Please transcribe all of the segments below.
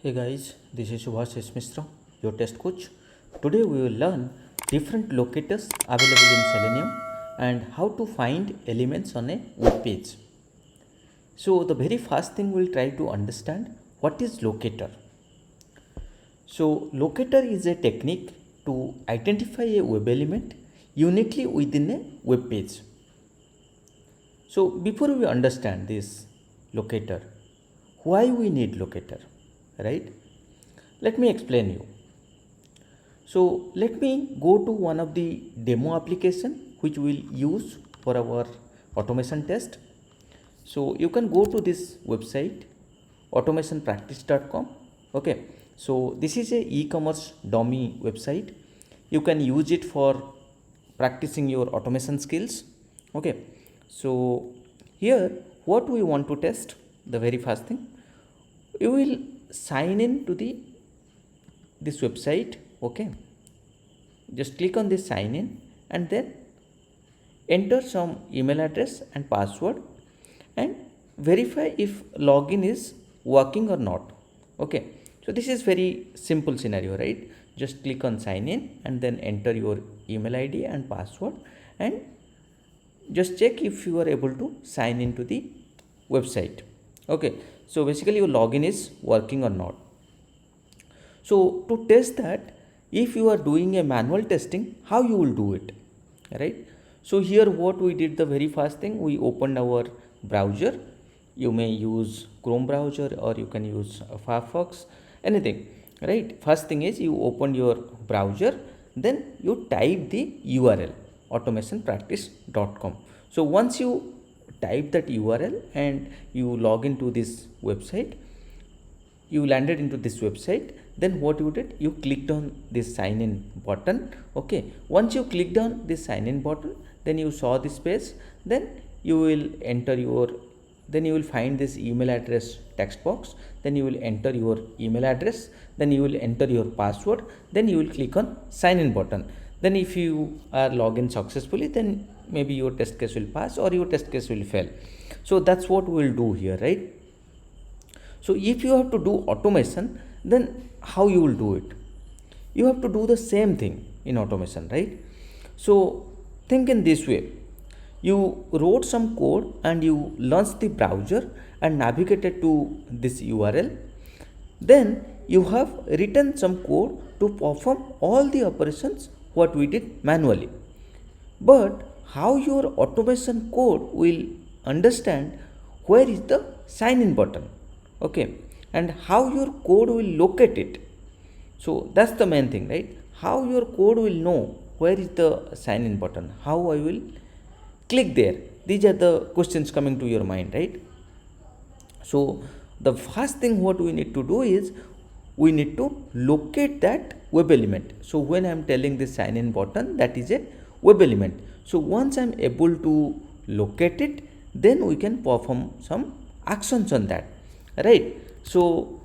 Hey guys, this is Subhash Mishra, your test coach. Today we will learn different locators available in Selenium and how to find elements on a web page. So the very first thing we'll try to understand what is locator. So locator is a technique to identify a web element uniquely within a web page. So before we understand this locator, why we need locator, right? Let me explain you. So let me go to one of the demo application which we'll use for our automation test. So you can go to this website automationpractice.com. Okay, so this is a e-commerce dummy website. You can use it for practicing your automation skills. Okay, so here what we want to test, the very first thing, you will sign in to this website. Okay, just click on this sign in and then enter some email address and password and verify if login is working or not. Okay, so this is very simple scenario, right? Just click on sign in and then enter your email ID and password and just check if you are able to sign into the website. Okay, so basically your login is working or not. So to test that, if you are doing a manual testing, how you will do it, right? So here what we did, the very first thing, we opened our browser. You may use Chrome browser or you can use Firefox, anything, right? First thing is you open your browser, then you type the URL automationpractice.com. so once you type that URL and you log into this website, you landed into this website, then what you did, you clicked on this sign in button. Okay, once you clicked on this sign in button, then you saw this page, then you will enter your, then you will find this email address text box, then you will enter your email address, then you will enter your password, then you will click on sign in button. Then if you are logged in successfully, then maybe your test case will pass or your test case will fail. So that's what we will do here, right? So if you have to do automation, then how you will do it? You have to do the same thing in automation, right? So think in this way. You wrote some code and you launched the browser and navigated to this URL. Then you have written some code to perform all the operations what we did manually. But how your automation code will understand where is the sign in button, okay, and how your code will locate it. So that's the main thing, right? How your code will know where is the sign in button, how I will click there. These are the questions coming to your mind, right? So the first thing what we need to do is we need to locate that web element. So when I am telling this sign in button, that is a web element. So once I am able to locate it, then we can perform some actions on that, right? So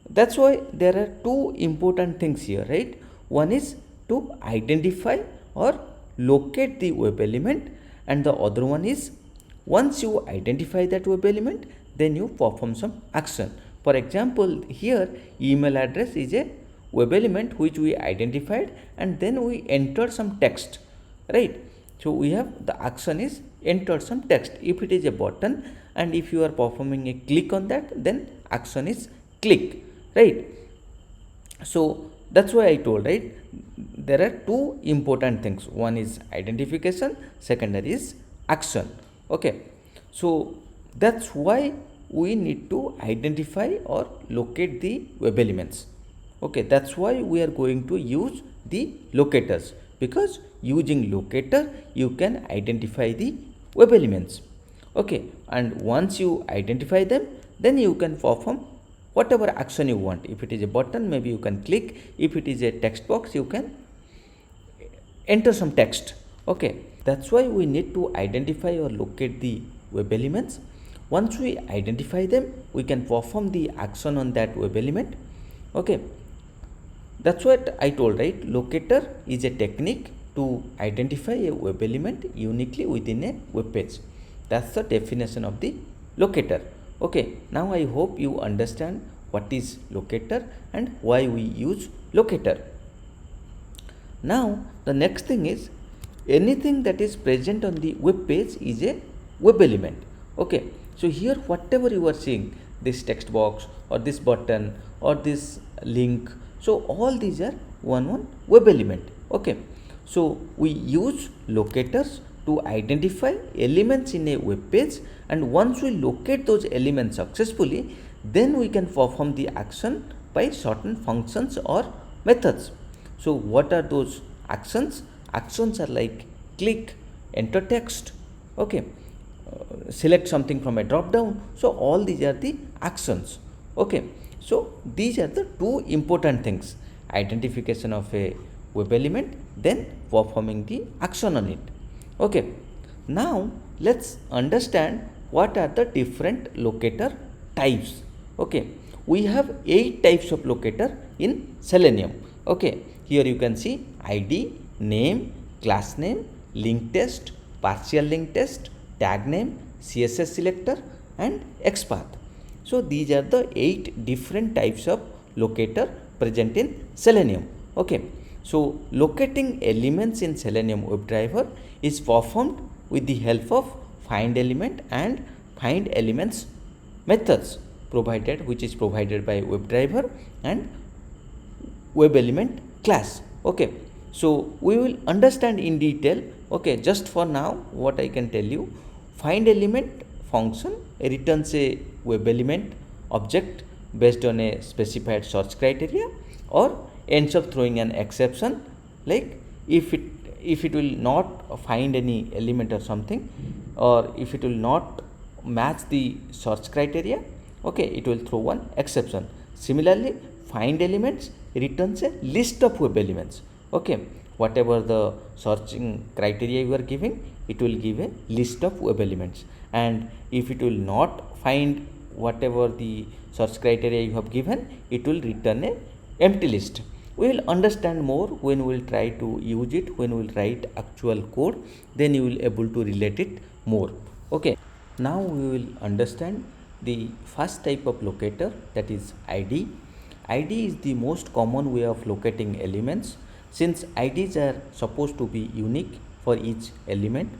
that's why there are two important things here, right? One is to identify or locate the web element, and the other one is once you identify that web element, then you perform some action. For example, here email address is a web element which we identified and then we entered some text, right? So we have the action is enter some text. If it is a button and if you are performing a click on that, then action is click, right? So that's why I told, right, there are two important things. One is identification, second is action. Okay, so that's why we need to identify or locate the web elements. Okay, that's why we are going to use the locators, because using locator you can identify the web elements. Okay, and once you identify them, then you can perform whatever action you want. If it is a button, maybe you can click. If it is a text box, you can enter some text. Okay, that's why we need to identify or locate the web elements. Once we identify them, we can perform the action on that web element. Okay, that's what I told, right? Locator is a technique to identify a web element uniquely within a web page. That's the definition of the locator. Okay, now I hope you understand what is locator and why we use locator. Now the next thing is, anything that is present on the web page is a web element. Okay, so here whatever you are seeing, this text box or this button or this link, so all these are one web element. Okay, so we use locators to identify elements in a web page, and once we locate those elements successfully, then we can perform the action by certain functions or methods. So what are those actions? Actions are like click, enter text, okay, select something from a drop down. So all these are the actions. Okay, so these are the two important things: identification of a web element, then performing the action on it. Okay, now let's understand what are the different locator types. Okay, we have 8 types of locator in Selenium. Okay, here you can see ID, name, class name, link test, partial link test, tag name, CSS selector and XPath. So these are the 8 different types of locator present in Selenium. Okay, so locating elements in Selenium WebDriver is performed with the help of find element and find elements methods provided, which is provided by WebDriver and web element class. Okay, so we will understand in detail. Okay, just for now what I can tell you, find element function returns a web element object based on a specified search criteria, or ends up throwing an exception, like if it will not find any element or something, or if it will not match the search criteria, okay, it will throw one exception. Similarly, find elements returns a list of web elements. Okay, whatever the searching criteria you are giving, it will give a list of web elements, and if it will not find whatever the search criteria you have given, it will return a empty list. We will understand more when we will try to use it, when we will write actual code, then you will able to relate it more. Okay, now we will understand the first type of locator, that is ID. ID is the most common way of locating elements, since IDs are supposed to be unique for each element.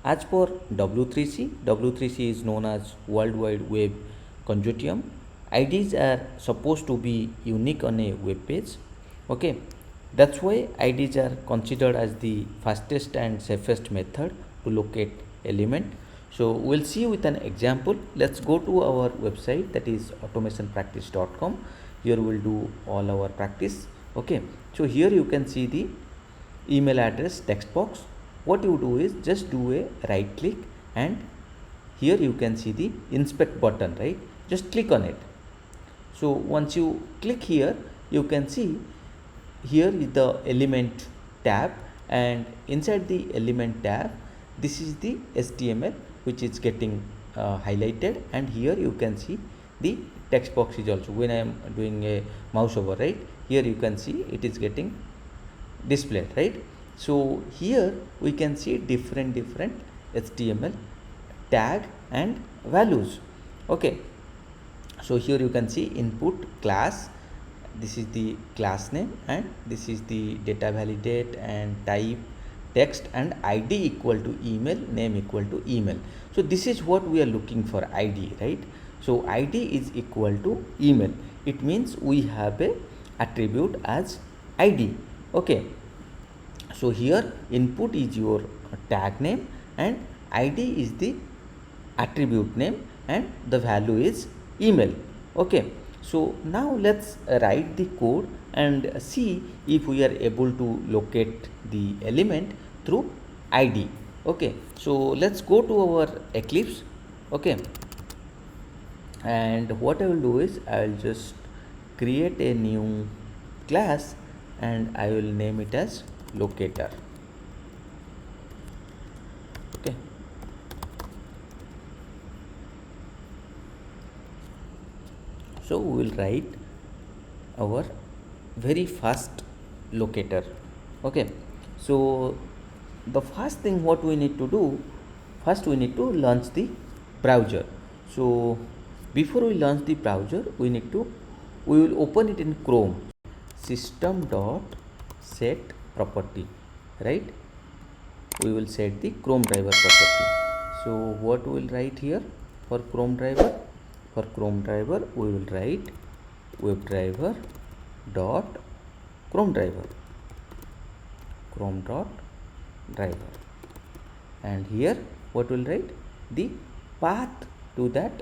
As per W3C, W3C is known as World Wide Web Consortium. IDs are supposed to be unique on a web page. Okay, that's why IDs are considered as the fastest and safest method to locate element. So we'll see with an example. Let's go to our website, that is automationpractice.com. Here we'll do all our practice. Okay, so here you can see the email address text box. What you do is just do a right click, and here you can see the inspect button, right? Just click on it. So once you click here, you can see here is the element tab, and inside the element tab, this is the HTML which is getting highlighted, and here you can see the text box is also, when I am doing a mouse over, right, here you can see it is getting displayed, right? So here we can see different HTML tag and values. Okay, so here you can see input class, this is the class name, and this is the data validate and type text, and ID equal to email, name equal to email. So this is what we are looking for, ID, right? So ID is equal to email. It means we have a attribute as ID. Okay, so here input is your tag name and ID is the attribute name and the value is email. Okay, so now let's write the code and see if we are able to locate the element through ID. Okay, so let's go to our Eclipse. Okay, and what I will do is I will just create a new class and I will name it as Locator. Okay, so we will write our very fast locator. Okay, so the first thing what we need to do, first we need to launch the browser. So before we launch the browser, we will open it in Chrome. System dot set property, right? We will set the Chrome driver property. So what we will write here for Chrome driver? For Chrome driver, we will write Webdriver dot Chrome driver, Chrome dot driver, and here what will write? The path to that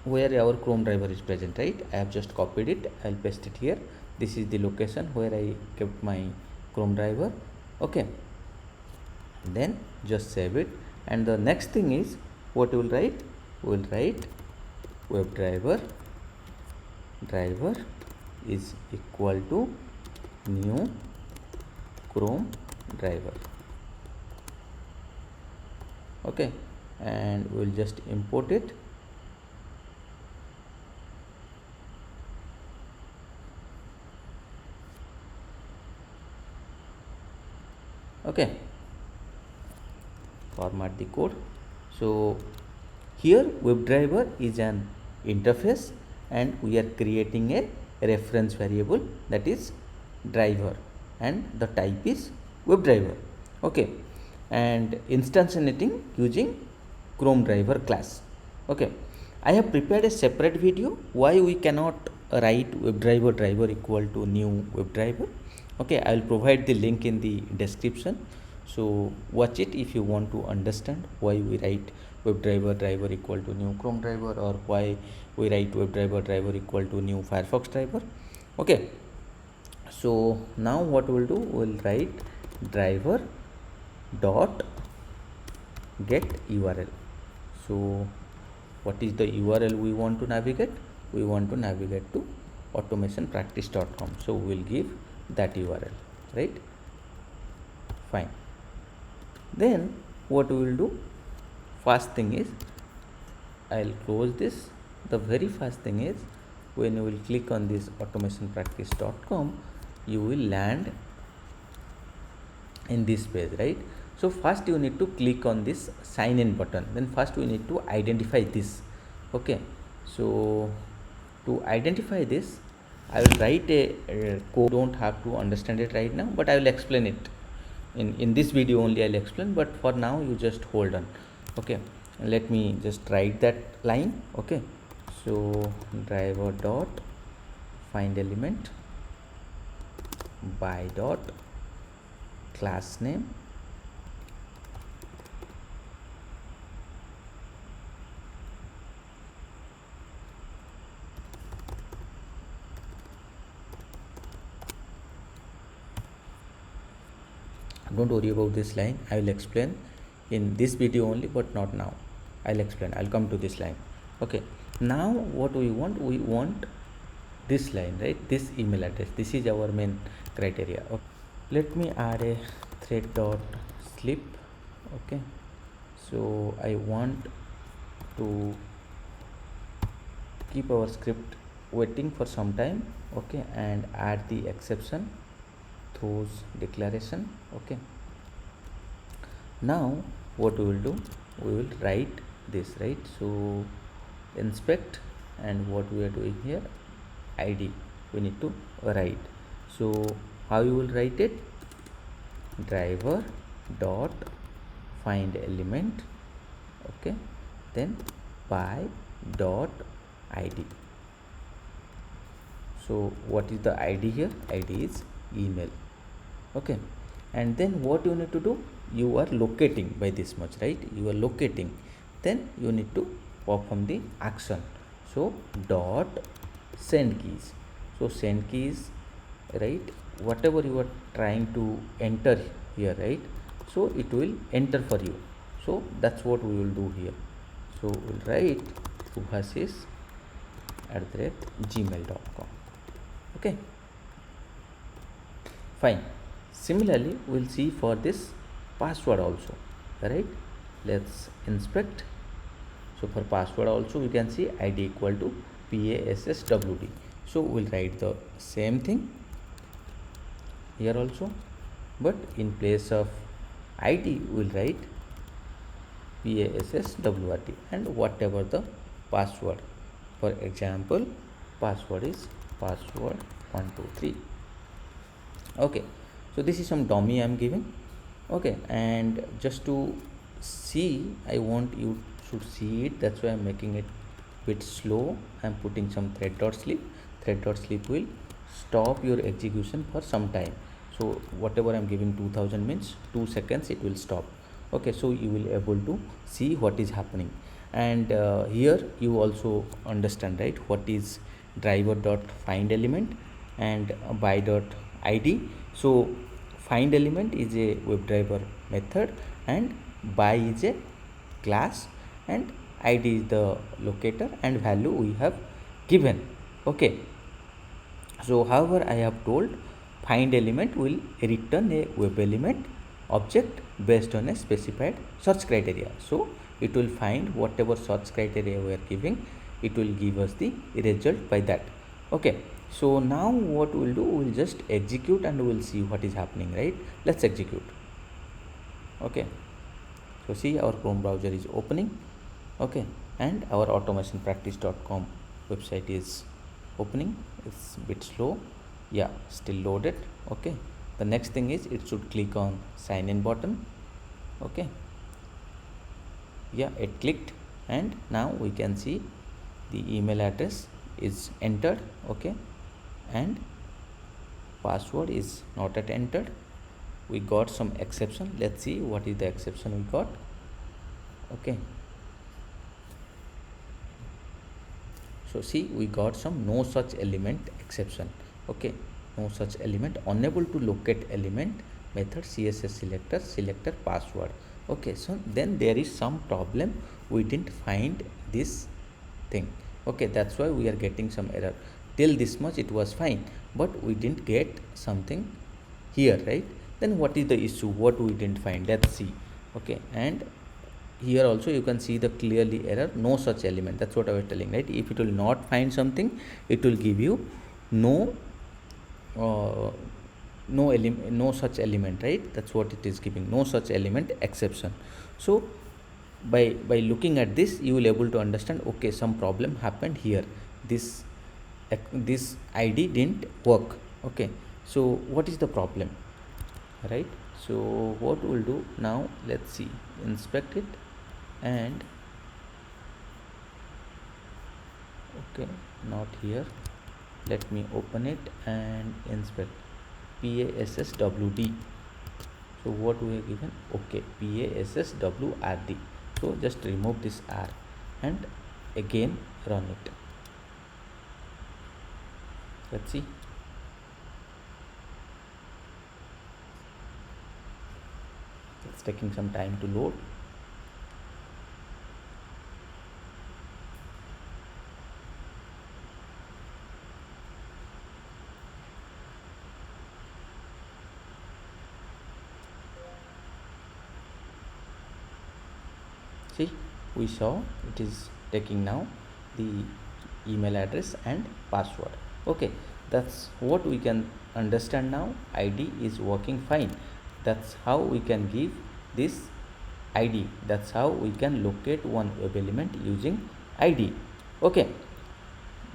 where our Chrome driver is present, right? I have just copied it. I'll paste it here. This is the location where I kept my Chrome driver. Okay, then just save it. And the next thing is, what we will write? We will write Webdriver driver is equal to new Chrome driver. Okay, and we will just import it. Okay, format the code. So here Webdriver is an interface, and we are creating a reference variable, that is driver, and the type is Webdriver. Okay, and instantiating using Chrome driver class. Okay, I have prepared a separate video why we cannot write Webdriver driver equal to new Webdriver. Okay, I will provide the link in the description, so watch it if you want to understand why we write Webdriver driver equal to new Chrome driver, or why we write Webdriver driver equal to new Firefox driver. Okay, so now what we will do, we will write driver dot get URL. So what is the URL we want to navigate? We want to navigate to automationpractice.com, so we will give that URL, right? Fine. Then what we will do, first thing is, I'll close this. The very first thing is, when you will click on this automationpractice.com, you will land in this page, right? So first you need to click on this sign in button. Then first we need to identify this. Okay, so to identify this, I will write a code. Don't have to understand it right now, but I will explain it in this video only. I'll explain, but for now you just hold on. Okay, let me just write that line. Okay, so driver dot find element by dot class name don't worry about this line. I will explain in this video only, but not now. I'll explain. I'll come to this line. Okay, now what we want this line, right? This email address. This is our main criteria. Okay. Let me add a thread dot slip. Okay, so I want to keep our script waiting for some time. Okay, and add the exception throws declaration. Okay, now what we will do, we will write this, right? So inspect, and what we are doing here, id we need to write. So how you will write it? Driver dot find element, okay, then by dot id. So what is the id here? Id is email. Okay, and then what you need to do, you are locating by this much, right? You are locating, then you need to perform the action. So dot send keys. So send keys, right? Whatever you are trying to enter here, right? So it will enter for you. So that's what we will do here. So we'll write subhasis@gmail.com. Okay, fine. Similarly, we'll see for this password also, right? Let's inspect. So for password also we can see id equal to passwd. So we'll write the same thing here also, but in place of id we'll write passwd, and whatever the password. For example, password is password 123. Okay, so this is some dummy I'm giving. Okay, and just to see, I want you should see it, that's why I'm making it bit slow. I'm putting some thread.sleep. Thread.sleep will stop your execution for some time. So whatever I'm giving 2000 means 2 seconds it will stop. Okay, so you will able to see what is happening. And here you also understand, right, what is driver dot find element and by dot id. So find element is a Webdriver method and by is a class and id is the locator and value we have given. Okay, so however I have told find element will return a web element object based on a specified search criteria. So it will find whatever search criteria we are giving, it will give us the result by that. Okay, so now what we'll do, we'll just execute and we'll see what is happening, right? Let's execute. Okay, so see our Chrome browser is opening. Okay, and our automationpractice.com website is opening. It's a bit slow, yeah, still loaded. Okay, the next thing is it should click on sign in button. Okay, yeah, it clicked and now we can see the email address is entered. Okay, and password is not yet entered. We got some exception. Let's see what is the exception we got. Okay, so see, we got some no such element exception. Okay, no such element, unable to locate element method css selector password. Okay, so then there is some problem, we didn't find this thing. Okay, that's why we are getting some error. Till this much it was fine, but we didn't get something here, right? Then what is the issue, what we didn't find? Let's see. Okay, and here also you can see the clearly error, no such element. That's what I was telling, right? If it will not find something, it will give you no no such element, right? That's what it is giving, no such element exception. So by looking at this, you will able to understand, okay, some problem happened here, this id didn't work. Okay, so what is the problem, right? So what we'll do now, let's see, inspect it and okay, not here, let me open it and inspect passwd. So what we have given, okay, passwrd. So just remove this r and again run it. Let's see. It's taking some time to load. See, we saw it is taking now the email address and password. Okay, that's what we can understand now. ID is working fine. That's how we can give this ID. That's how we can locate one web element using ID. Okay,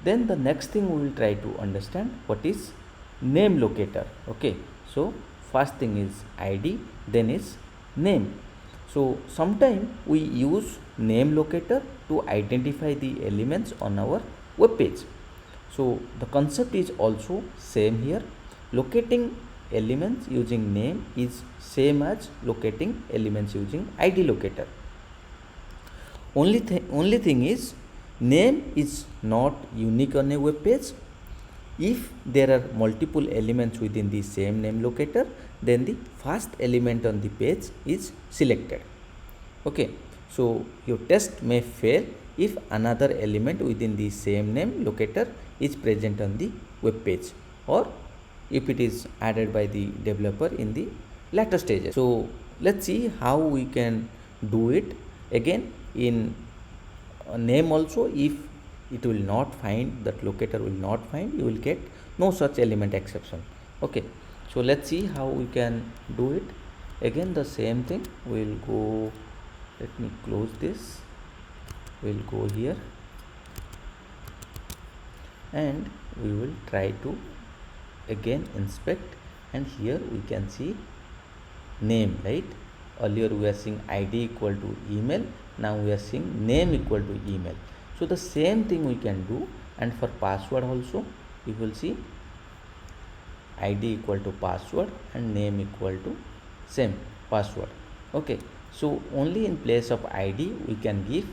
then the next thing we will try to understand what is name locator. Okay, so first thing is ID, then is name. So sometime we use name locator to identify the elements on our web page. So the concept is also same here. Locating elements using name is same as locating elements using ID locator. Only thing is, name is not unique on a web page. If there are multiple elements within the same name locator, then the first element on the page is selected. Okay, so your test may fail if another element within the same name locator is present on the web page, or if it is added by the developer in the later stages. So let's see how we can do it. Again, in a name also, if it will not find, that locator will not find, you will get no such element exception. Okay, so let's see how we can do it. Again the same thing, we'll go, let me close this, we'll go here and we will try to again inspect, and here we can see name, right? Earlier we are seeing id equal to email, now we are seeing name equal to email. So the same thing we can do, and for password also you will see id equal to password and name equal to same password. Okay, so only in place of id we can give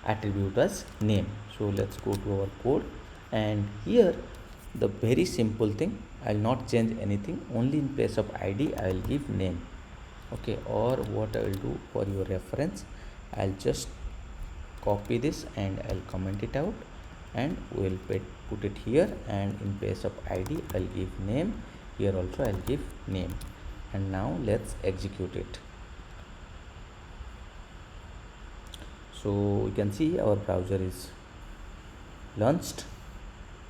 attribute as name. So let's go to our code, and here the very simple thing, I will not change anything, only in place of id I will give name. Okay, or what I will do for your reference, I'll just copy this and I'll comment it out, and we'll put it here, and in place of id I'll give name, here also I'll give name. And now let's execute it. So you can see our browser is launched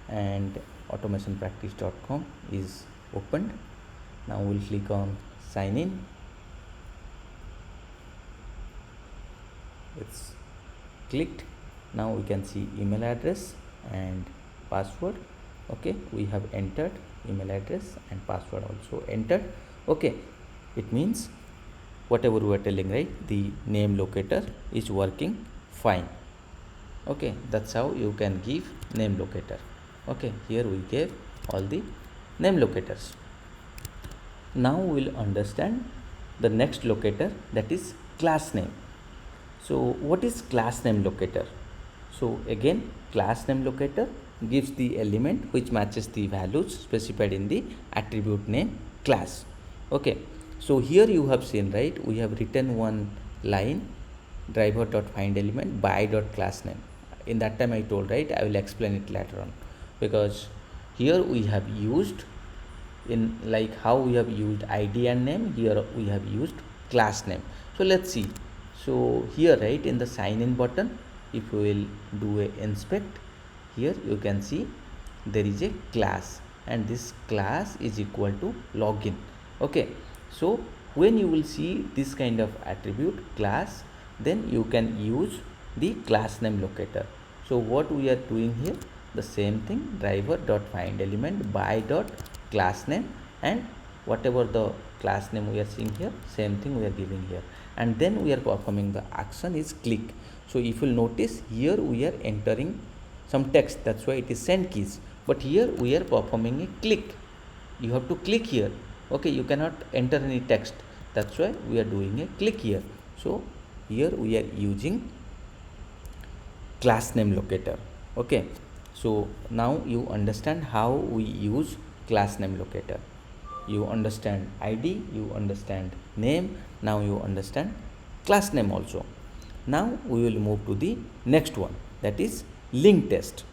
and automationpractice.com is opened. Now we'll click on sign in. It's clicked. Now we can see email address and password. Okay, we have entered email address and password also entered. Okay, it means whatever we were telling, right, the name locator is working fine. Okay, that's how you can give name locator. Okay, here we gave all the name locators. Now we'll understand the next locator, that is class name. So what is class name locator? So again, class name locator gives the element which matches the values specified in the attribute name class. Okay, so here you have seen, right, we have written one line, driver.findElement by.className. In that time I told, right, I will explain it later on, because here we have used, in like how we have used id and name, here we have used class name. So let's see. So here, right, in the sign in button, if we will do a inspect, here you can see there is a class, and this class is equal to login. Okay, so when you will see this kind of attribute class, then you can use the class name locator. So what we are doing here, the same thing, driver.findElement by.className, and whatever the class name we are seeing here, same thing we are giving here, and then we are performing the action is click. So if you'll notice, here we are entering some text, that's why it is send keys, but here we are performing a click. You have to click here. Okay, you cannot enter any text, that's why we are doing a click here. So here we are using class name locator. Okay, so now you understand how we use class name locator. You understand id, you understand name, now you understand class name also. Now we will move to the next one, that is link test.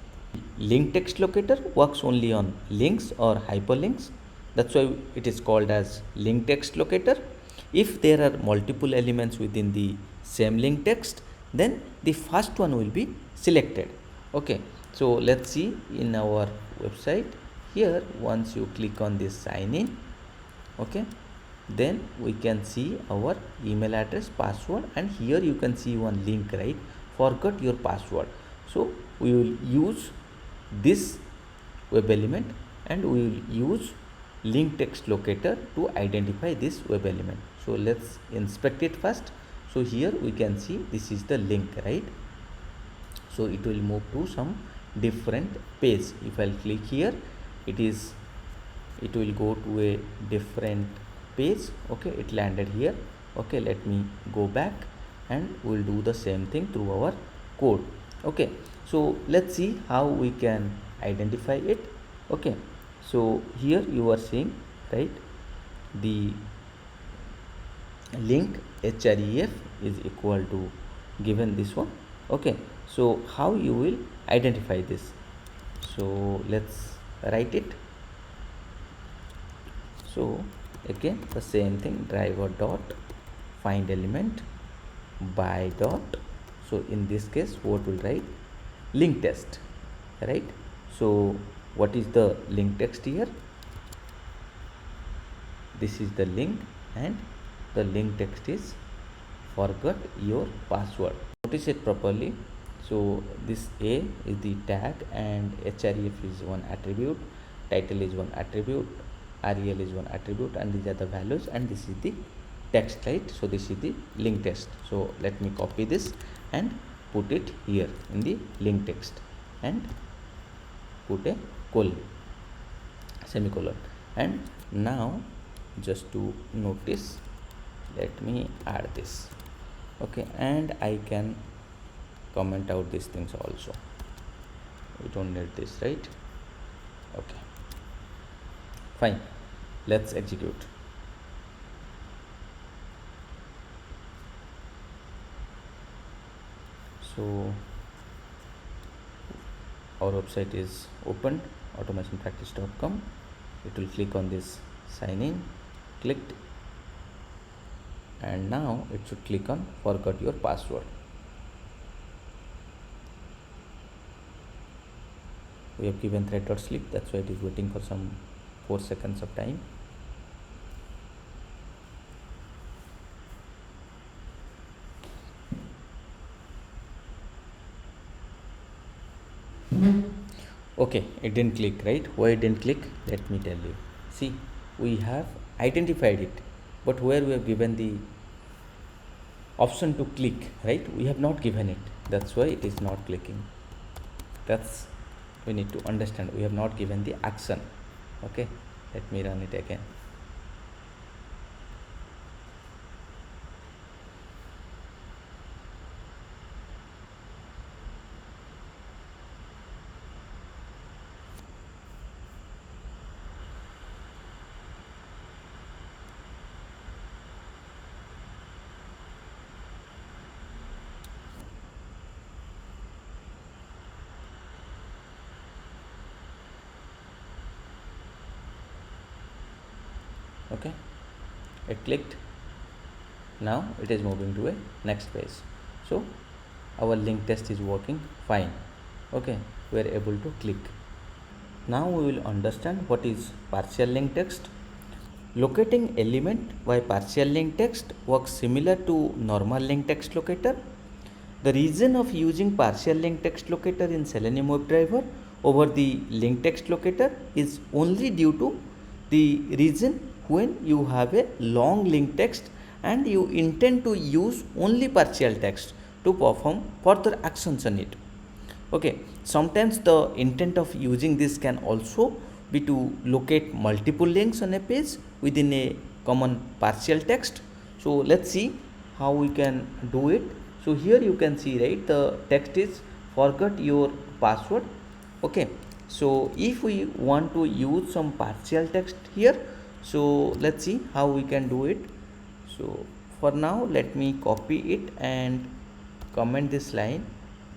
Link text locator works only on links or hyperlinks, that's why it is called as link text locator. If there are multiple elements within the same link text, then the first one will be selected. Okay, so let's see in our website. Here, once you click on this sign in, okay, then we can see our email address, password, and here you can see one link, right, forgot your password. So we will use this web element, and we will use link text locator to identify this web element. So let's inspect it first. So here we can see this is the link, right? So it will move to some different page. If I'll click here, it will go to a different page. Okay, it landed here. Okay, let me go back, and we'll do the same thing through our code. Okay, so let's see how we can identify it. Okay, so here you are seeing, right, the link href is equal to given this one. Okay, so how you will identify this? So let's write it. So again the same thing, driver dot find element by dot, so in this case what will write? Link test, right? So what is the link text here? This is the link, and the link text is forgot your password. Notice it properly. So this A is the tag and href is one attribute, title is one attribute, rel is one attribute, and these are the values, and this is the text, right? So this is the link text. So let me copy this and put it here in the link text and put a colon, semicolon. And now just to notice, let me add this. Okay, and I can comment out these things also. We don't need this, right? Okay, fine, let's execute. So our website is opened, automationpractice.com. It will click on this sign in, clicked, and now it should click on forgot your password. We have given thread.sleep, that's why it is waiting for some 4 seconds of time. Okay, it didn't click, right? Why it didn't click? Let me tell you. See, we have identified it, but where we have given the option to click, right? We have not given it. That's why it is not clicking. That's, we need to understand, we have not given the action. Okay, let me run it again. Okay, it clicked. Now it is moving to a next page. So our link test is working fine. Okay, we are able to click. Now we will understand what is partial link text. Locating element by partial link text works similar to normal link text locator. The reason of using partial link text locator in Selenium Webdriver over the link text locator is only due to the reason when you have a long link text and you intend to use only partial text to perform further actions on it. Okay, sometimes the intent of using this can also be to locate multiple links on a page within a common partial text. So let's see how we can do it. So here you can see, right, the text is forgot your password. Okay, so if we want to use some partial text here, so let's see how we can do it. So for now, let me copy it and comment this line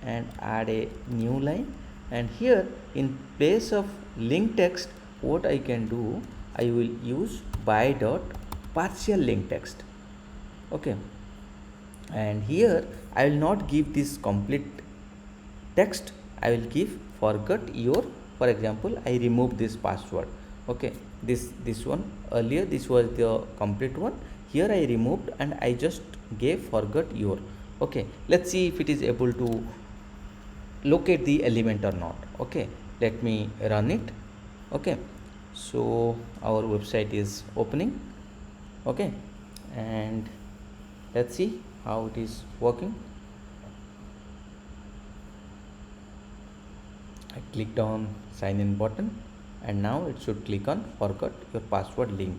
and add a new line, and here in place of link text, what I can do, I will use by dot partial link text. Okay, and here I will not give this complete text, I will give forgot your, for example, I remove this password. Okay, this one earlier, this was the complete one, here I removed and I just gave forgot your. Okay, let's see if it is able to locate the element or not. Okay, let me run it. Okay, so our website is opening. Okay, and let's see how it is working. I clicked on sign in button and now it should click on forgot your password link.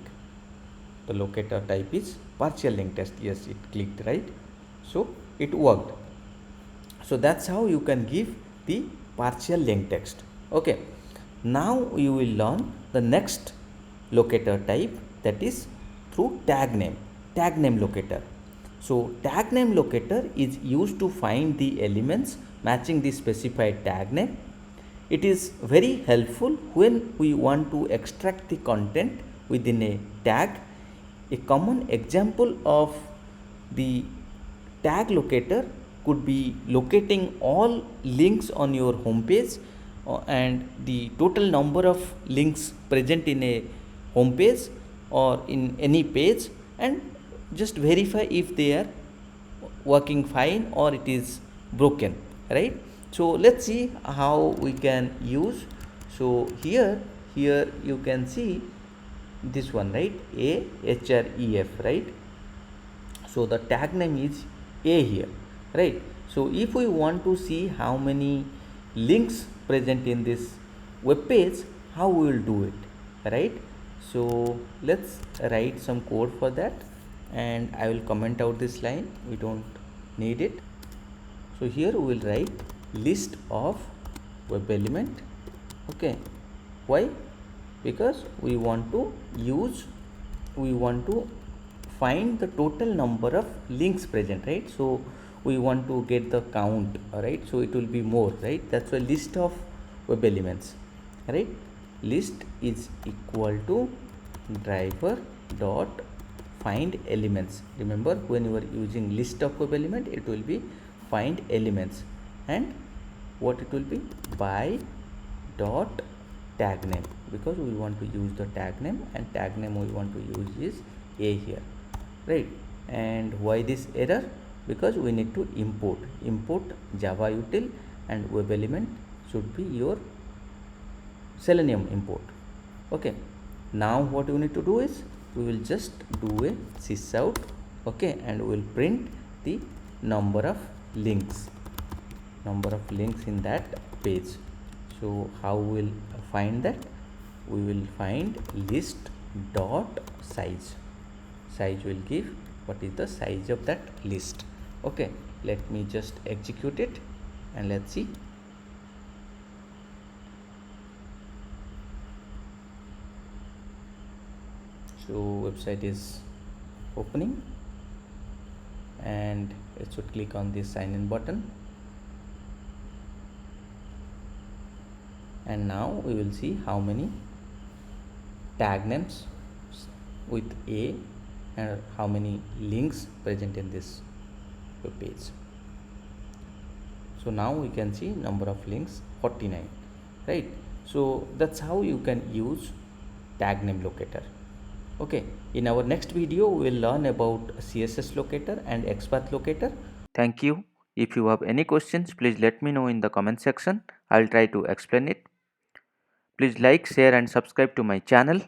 The locator type is partial link test. Yes, it clicked, right? So it worked. So that's how you can give the partial link text. Okay, now you will learn the next locator type, that is through tag name locator. So tag name locator is used to find the elements matching the specified tag name. It is very helpful when we want to extract the content within a tag. A common example of the tag locator could be locating all links on your home page and the total number of links present in a home page or in any page, and just verify if they are working fine or it is broken. right? So let's see how we can use. So here you can see this one, right? A H R E F, right? So the tag name is A here, right? So if we want to see how many links present in this web page, how we will do it, right? So let's write some code for that, and I will comment out this line, we don't need it. So here we will write list of web element. Okay, why? Because we want to find the total number of links present, right? So we want to get the count, right? So it will be more, right? That's a list of web elements, right? List is equal to driver dot find elements. Remember, when you are using list of web element, it will be find elements, and what it will be, by dot tag name, because we want to use the tag name, and tag name we want to use is A here, right? And why this error? Because we need to import Java util, and web element should be your Selenium import. Okay, now what we need to do is we will just do a sysout, okay, and we will print the number of links in that page. So how we will find that? We will find list dot size will give what is the size of that list. Okay, let me just execute it and let's see. So website is opening, and it should click on this sign in button, and now we will see how many tag names with A and how many links present in this web page. So now we can see number of links 49, right? So that's how you can use tag name locator. Okay, in our next video we will learn about CSS locator and XPath locator. Thank you. If you have any questions, please let me know in the comment section. I'll try to explain it. Please like, share and subscribe to my channel.